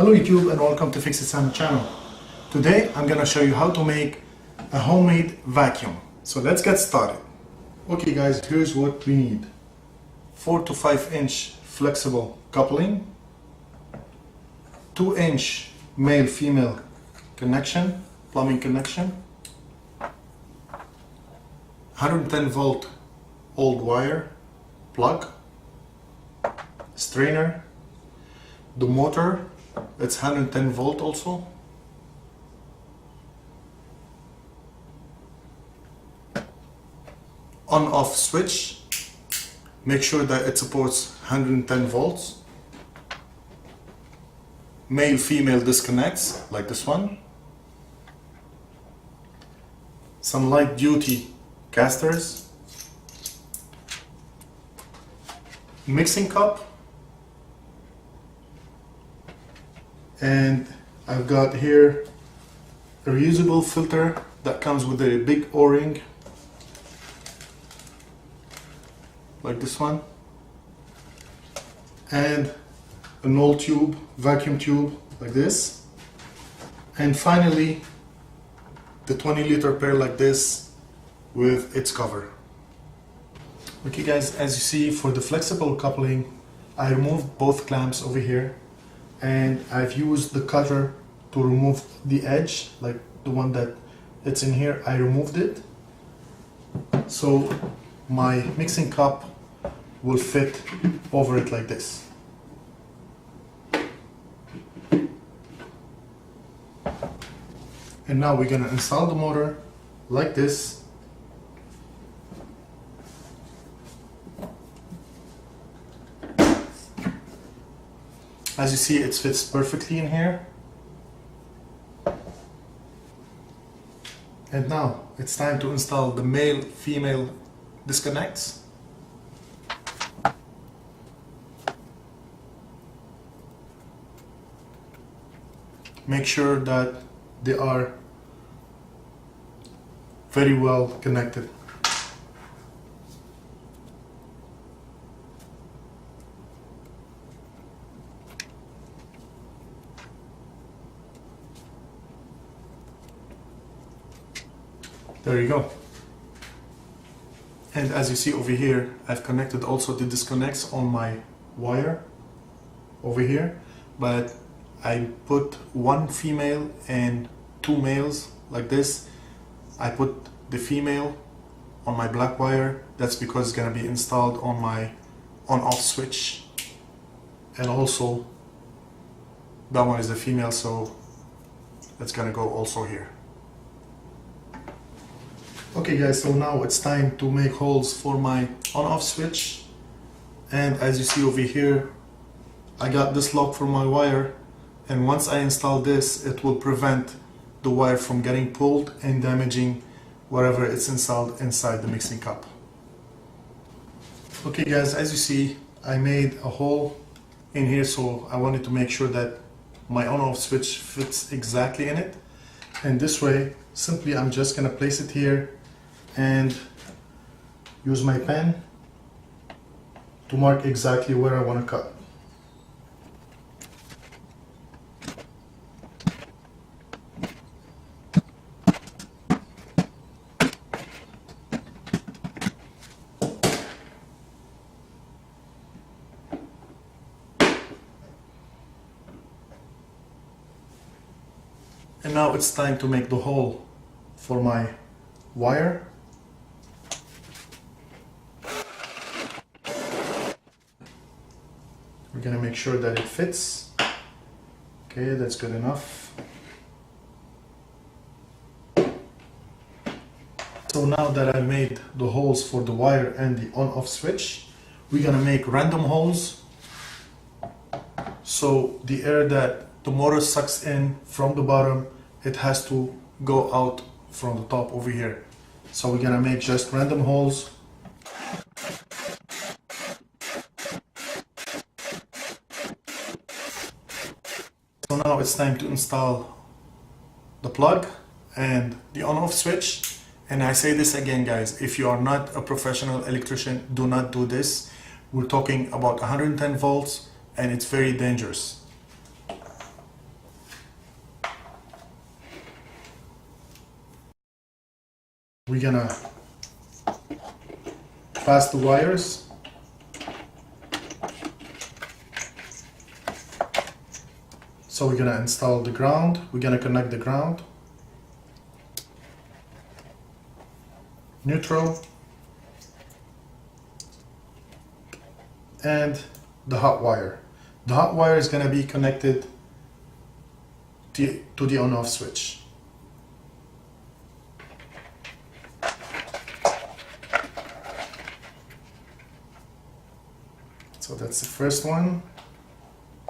Hello YouTube and welcome to Sshvp channel. Today I'm gonna show you how to make a homemade vacuum. So let's get started. Okay guys, here's what we need. 4 to 5 inch flexible coupling, 2 inch male-female connection, plumbing connection, 110 volt old wire, plug, strainer, the motor, it's 110 volt also, on-off switch, make sure that it supports 110 volts, male-female disconnects like this one, some light duty casters, mixing cup, and I've got here a reusable filter that comes with a big O-ring like this one, and an old tube, vacuum tube like this, and finally the 20-liter pail like this with its cover. Okay guys, as you see, for the flexible coupling I removed both clamps over here, and I've used the cutter to remove the edge, like the one that it's in here. I removed it so my mixing cup will fit over it like this. And now we're gonna install the motor like this. As you see, it fits perfectly in here. And now it's time to install the male-female disconnects. Make sure that they are very well connected. There you go. And as you see over here, I've connected also the disconnects on my wire over here, but I put one female and 2 males like this. I put the female on my black wire. That's because it's gonna be installed on my on-off switch, and also that one is the female, so it's gonna go also here. Okay guys, so now it's time to make holes for my on-off switch, and as you see over here, I got this lock for my wire, and once I install this, it will prevent the wire from getting pulled and damaging whatever it's installed inside the mixing cup. Okay guys, as you see, I made a hole in here, so I wanted to make sure that my on-off switch fits exactly in it, and this way simply I'm just gonna place it here and use my pen to mark exactly where I want to cut. And now it's time to make the hole for my wire. We're gonna make sure that it fits. Okay, that's good enough. So now that I made the holes for the wire and the on-off switch, we're gonna make random holes, so the air that the motor sucks in from the bottom, it has to go out from the top over here. So we're gonna make just random holes. So now it's time to install the plug and the on-off switch. And I say this again guys, if you are not a professional electrician, do not do this. We're talking about 110 volts and it's very dangerous. We're gonna pass the wires. So we're gonna install the ground. We're gonna connect the ground, neutral, and the hot wire. The hot wire is gonna be connected to the on-off switch. So that's the first one,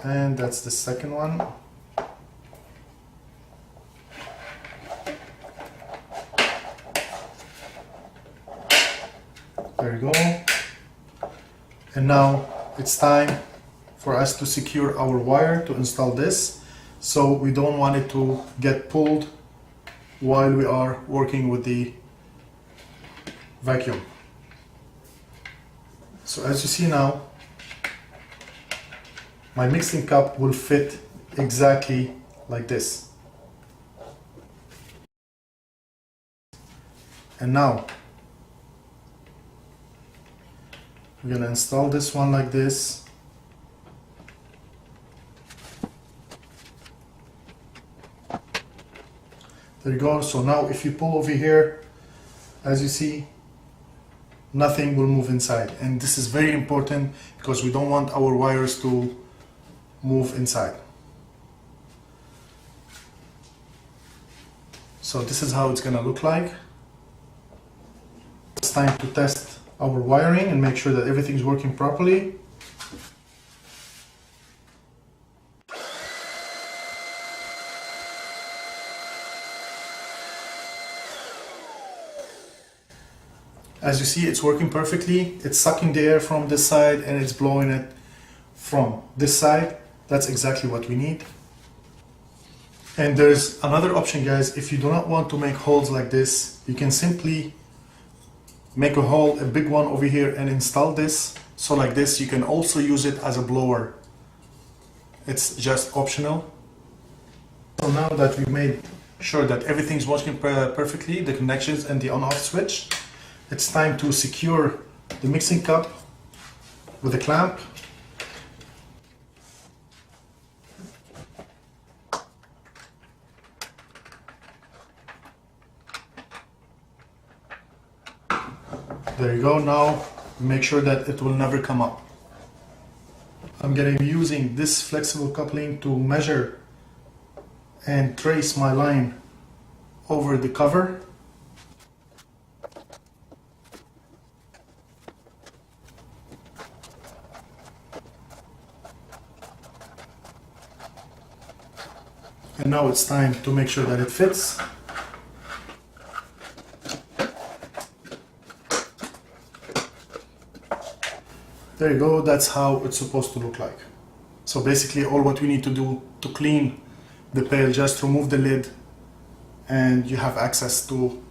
and that's the second one. There you go. And now it's time for us to secure our wire to install this, so we don't want it to get pulled while we are working with the vacuum. So as you see now, my mixing cup will fit exactly like this. And now we're gonna install this one like this. There you go. So now if you pull over here, as you see, nothing will move inside. And this is very important because we don't want our wires to move inside. So this is how it's gonna look like. It's time to test our wiring and make sure that everything's working properly. As you see, it's working perfectly. It's sucking the air from this side and it's blowing it from this side. That's exactly what we need. And there's another option, guys. If you do not want to make holes like this, you can simply make a hole, a big one over here, and install this. So like this, you can also use it as a blower. It's just optional. So now that we've made sure that everything's working perfectly, the connections and the on-off switch, it's time to secure the mixing cup with a clamp. There you go. Now make sure that it will never come up. I'm going to be using this flexible coupling to measure and trace my line over the cover. And now it's time to make sure that it fits. There you go, that's how it's supposed to look like. So basically all what we need to do to clean the pail, just remove the lid and you have access to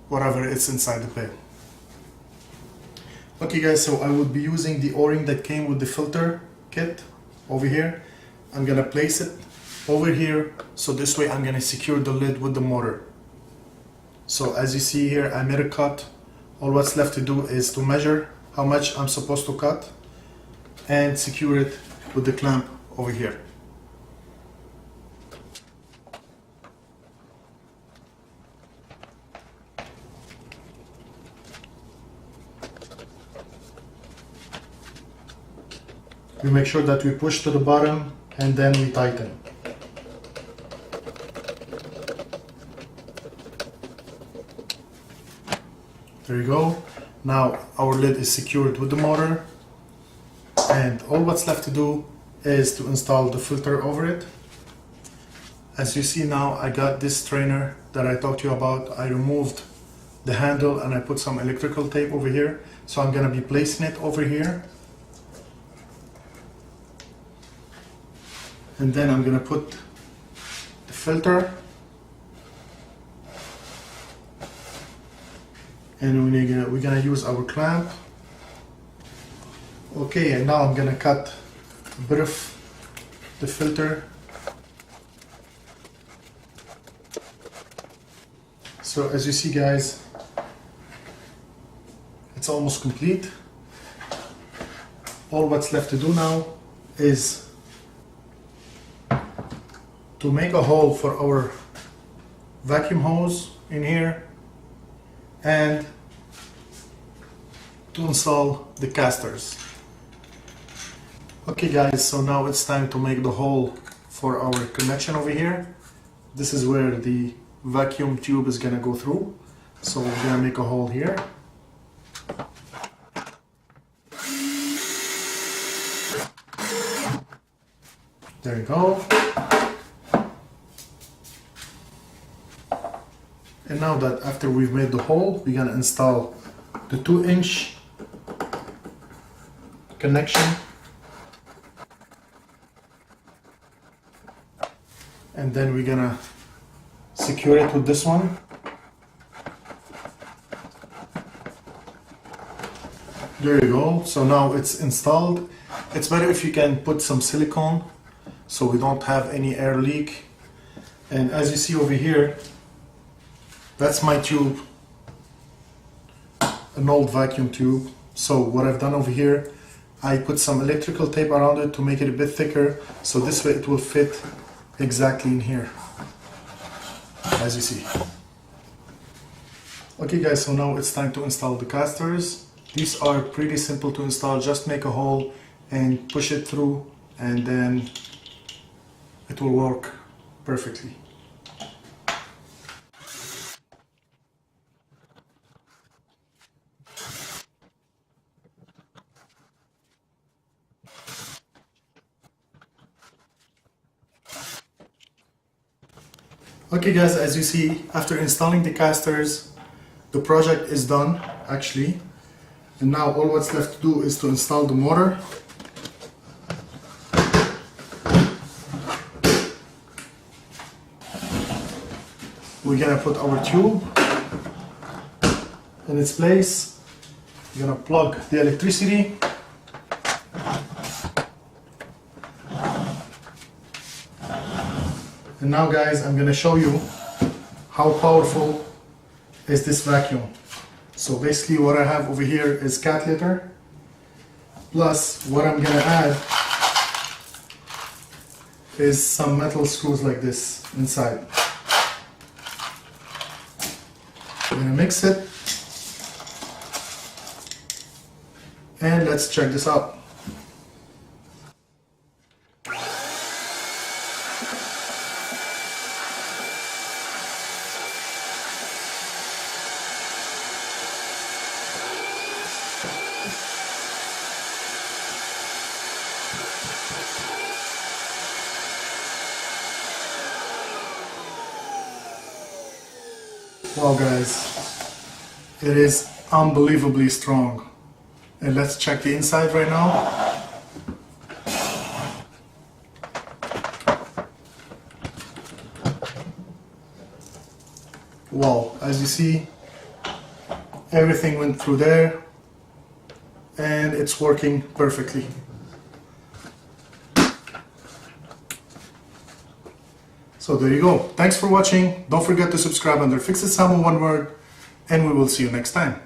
whatever is inside the pail. Okay guys, so I would be using the O-ring that came with the filter kit over here. I'm gonna place it over here, so this way I'm gonna secure the lid with the motor. So as you see here, I made a cut. All what's left to do is to measure how much I'm supposed to cut and secure it with the clamp over here. We make sure that we push to the bottom and then we tighten. There you go. Now our lid is secured with the motor, and all what's left to do is to install the filter over it. As you see now, I got this strainer that I talked to you about. I removed the handle and I put some electrical tape over here. So I'm gonna be placing it over here. And then I'm gonna put the filter. And we're gonna use our clamp. Okay, and now I'm gonna cut a bit of the filter. So as you see guys, it's almost complete. All what's left to do now is to make a hole for our vacuum hose in here and to install the casters. Okay guys, so now it's time to make the hole for our connection over here. This is where the vacuum tube is gonna go through. So we're gonna make a hole here. There you go. And now that after we've made the hole, we're gonna install the 2-inch connection. And then we're gonna secure it with this one. There you go. So now it's installed. It's better if you can put some silicone so we don't have any air leak. And as you see over here, that's my tube, an old vacuum tube. So what I've done over here, I put some electrical tape around it to make it a bit thicker, so this way it will fit exactly in here, as you see. Okay guys, so now it's time to install the casters. These are pretty simple to install. Just make a hole and push it through, and then it will work perfectly. Okay guys, as you see, after installing the casters, the project is done actually. And now all what's left to do is to install the motor. We're gonna put our tube in its place. We're gonna plug the electricity. And now guys, I'm gonna show you how powerful is this vacuum. So basically what I have over here is cat litter, plus what I'm gonna add is some metal screws like this inside. I'm gonna mix it, and let's check this out. Wow guys, it is unbelievably strong. And let's check the inside right now. Wow, as you see, everything went through there and it's working perfectly. So there you go. Thanks for watching. Don't forget to subscribe under Fix It Samo one word, and we will see you next time.